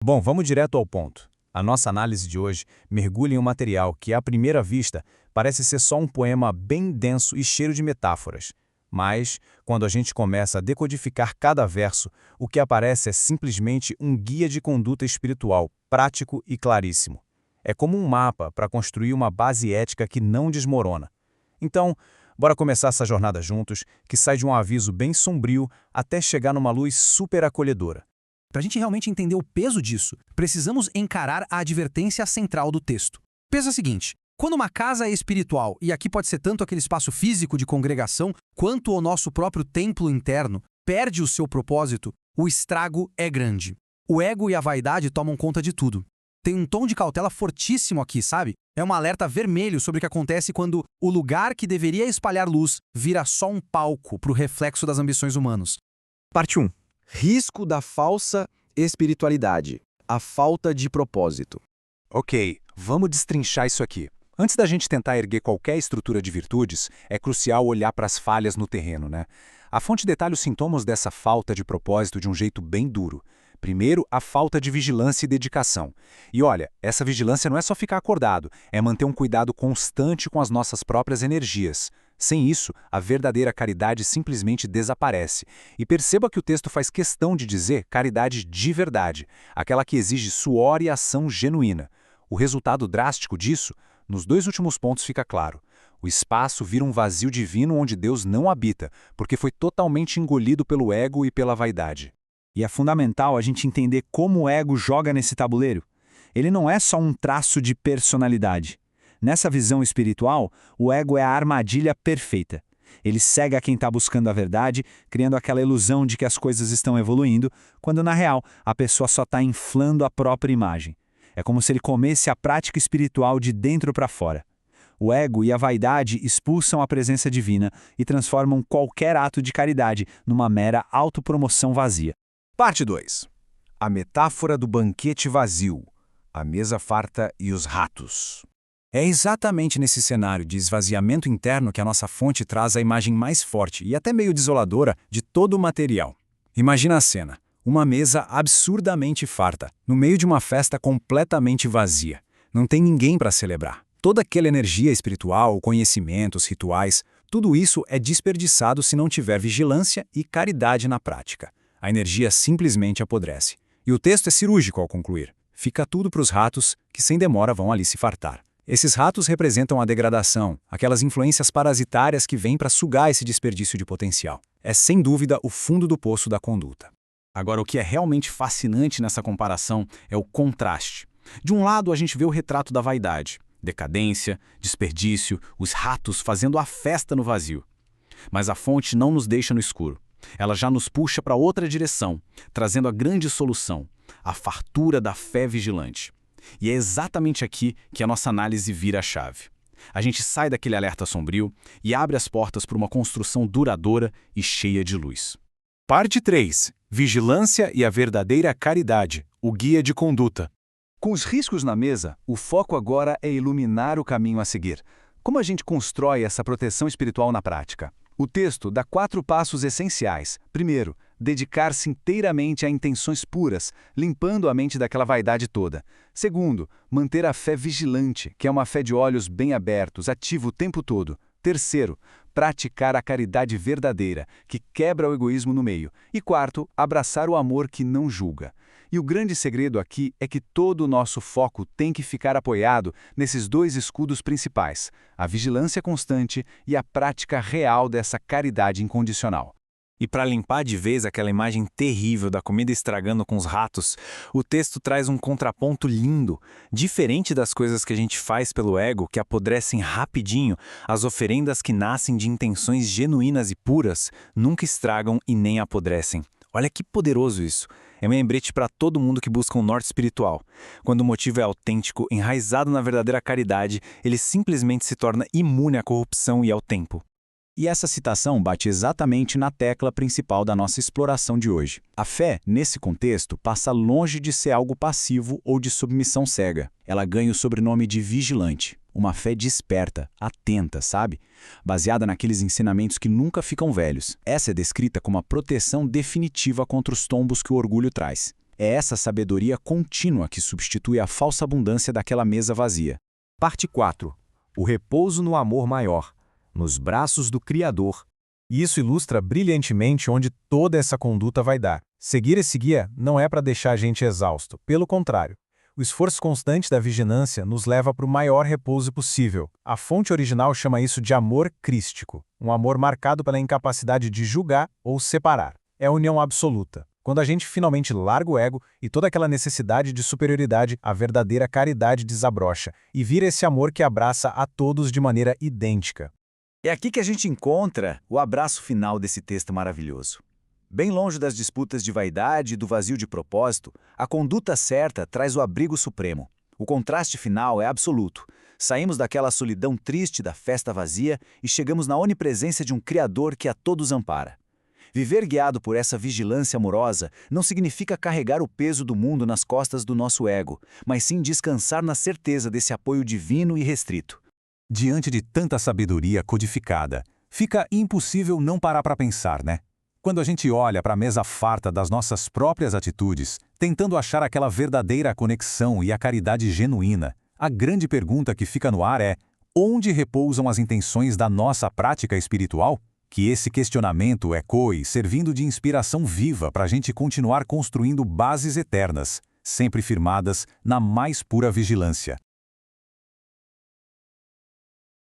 Bom, vamos direto ao ponto. A nossa análise de hoje mergulha em um material que, à primeira vista, parece ser só um poema bem denso e cheio de metáforas. Mas, quando a gente começa a decodificar cada verso, o que aparece é simplesmente um guia de conduta espiritual, prático e claríssimo. É como um mapa para construir uma base ética que não desmorona. Então, bora começar essa jornada juntos, que sai de um aviso bem sombrio até chegar numa luz super acolhedora. Para a gente realmente entender o peso disso, precisamos encarar a advertência central do texto. Pensa o seguinte: quando uma casa é espiritual, e aqui pode ser tanto aquele espaço físico de congregação, quanto o nosso próprio templo interno, perde o seu propósito, o estrago é grande. O ego e a vaidade tomam conta de tudo. Tem um tom de cautela fortíssimo aqui, sabe? É um alerta vermelho sobre o que acontece quando o lugar que deveria espalhar luz vira só um palco para o reflexo das ambições humanas. Parte 1. Risco da falsa espiritualidade. A falta de propósito. Ok, vamos destrinchar isso aqui. Antes da gente tentar erguer qualquer estrutura de virtudes, é crucial olhar para as falhas no terreno, né? A fonte detalha os sintomas dessa falta de propósito de um jeito bem duro. Primeiro, a falta de vigilância e dedicação. E olha, essa vigilância não é só ficar acordado, é manter um cuidado constante com as nossas próprias energias. Sem isso, a verdadeira caridade simplesmente desaparece. E perceba que o texto faz questão de dizer caridade de verdade, aquela que exige suor e ação genuína. O resultado drástico disso, nos dois últimos pontos fica claro. O espaço vira um vazio divino onde Deus não habita, porque foi totalmente engolido pelo ego e pela vaidade. E é fundamental a gente entender como o ego joga nesse tabuleiro. Ele não é só um traço de personalidade. Nessa visão espiritual, o ego é a armadilha perfeita. Ele cega quem está buscando a verdade, criando aquela ilusão de que as coisas estão evoluindo, quando na real a pessoa só está inflando a própria imagem. É como se ele comesse a prática espiritual de dentro para fora. O ego e a vaidade expulsam a presença divina e transformam qualquer ato de caridade numa mera autopromoção vazia. Parte 2. A metáfora do banquete vazio, a mesa farta e os ratos. É exatamente nesse cenário de esvaziamento interno que a nossa fonte traz a imagem mais forte e até meio desoladora de todo o material. Imagina a cena: uma mesa absurdamente farta, no meio de uma festa completamente vazia. Não tem ninguém para celebrar. Toda aquela energia espiritual, conhecimentos, rituais, tudo isso é desperdiçado se não tiver vigilância e caridade na prática. A energia simplesmente apodrece. E o texto é cirúrgico ao concluir. Fica tudo para os ratos, que sem demora vão ali se fartar. Esses ratos representam a degradação, aquelas influências parasitárias que vêm para sugar esse desperdício de potencial. É sem dúvida o fundo do poço da conduta. Agora, o que é realmente fascinante nessa comparação é o contraste. De um lado, a gente vê o retrato da vaidade, decadência, desperdício, os ratos fazendo a festa no vazio. Mas a fonte não nos deixa no escuro. Ela já nos puxa para outra direção, trazendo a grande solução, a fartura da fé vigilante. E é exatamente aqui que a nossa análise vira a chave. A gente sai daquele alerta sombrio e abre as portas para uma construção duradoura e cheia de luz. Parte 3. Vigilância e a verdadeira caridade, o guia de conduta. Com os riscos na mesa, o foco agora é iluminar o caminho a seguir. Como a gente constrói essa proteção espiritual na prática? O texto dá 4 passos essenciais. Primeiro, dedicar-se inteiramente a intenções puras, limpando a mente daquela vaidade toda. Segundo, manter a fé vigilante, que é uma fé de olhos bem abertos, ativa o tempo todo. Terceiro, praticar a caridade verdadeira, que quebra o egoísmo no meio. E quarto, abraçar o amor que não julga. E o grande segredo aqui é que todo o nosso foco tem que ficar apoiado nesses 2 escudos principais, a vigilância constante e a prática real dessa caridade incondicional. E para limpar de vez aquela imagem terrível da comida estragando com os ratos, o texto traz um contraponto lindo. Diferente das coisas que a gente faz pelo ego, que apodrecem rapidinho, as oferendas que nascem de intenções genuínas e puras nunca estragam e nem apodrecem. Olha que poderoso isso. É um lembrete para todo mundo que busca um norte espiritual. Quando o motivo é autêntico, enraizado na verdadeira caridade, ele simplesmente se torna imune à corrupção e ao tempo. E essa citação bate exatamente na tecla principal da nossa exploração de hoje. A fé, nesse contexto, passa longe de ser algo passivo ou de submissão cega. Ela ganha o sobrenome de vigilante. Uma fé desperta, atenta, sabe? Baseada naqueles ensinamentos que nunca ficam velhos. Essa é descrita como a proteção definitiva contra os tombos que o orgulho traz. É essa sabedoria contínua que substitui a falsa abundância daquela mesa vazia. Parte 4. O repouso no amor maior, nos braços do Criador. E isso ilustra brilhantemente onde toda essa conduta vai dar. Seguir esse guia não é para deixar a gente exausto, pelo contrário. O esforço constante da vigilância nos leva para o maior repouso possível. A fonte original chama isso de amor crístico, um amor marcado pela incapacidade de julgar ou separar. É a união absoluta. Quando a gente finalmente larga o ego e toda aquela necessidade de superioridade, a verdadeira caridade desabrocha e vira esse amor que abraça a todos de maneira idêntica. É aqui que a gente encontra o abraço final desse texto maravilhoso. Bem longe das disputas de vaidade e do vazio de propósito, a conduta certa traz o abrigo supremo. O contraste final é absoluto. Saímos daquela solidão triste da festa vazia e chegamos na onipresença de um Criador que a todos ampara. Viver guiado por essa vigilância amorosa não significa carregar o peso do mundo nas costas do nosso ego, mas sim descansar na certeza desse apoio divino e restrito. Diante de tanta sabedoria codificada, fica impossível não parar para pensar, né? Quando a gente olha para a mesa farta das nossas próprias atitudes, tentando achar aquela verdadeira conexão e a caridade genuína, a grande pergunta que fica no ar é: onde repousam as intenções da nossa prática espiritual? Que esse questionamento ecoe servindo de inspiração viva para a gente continuar construindo bases eternas, sempre firmadas na mais pura vigilância.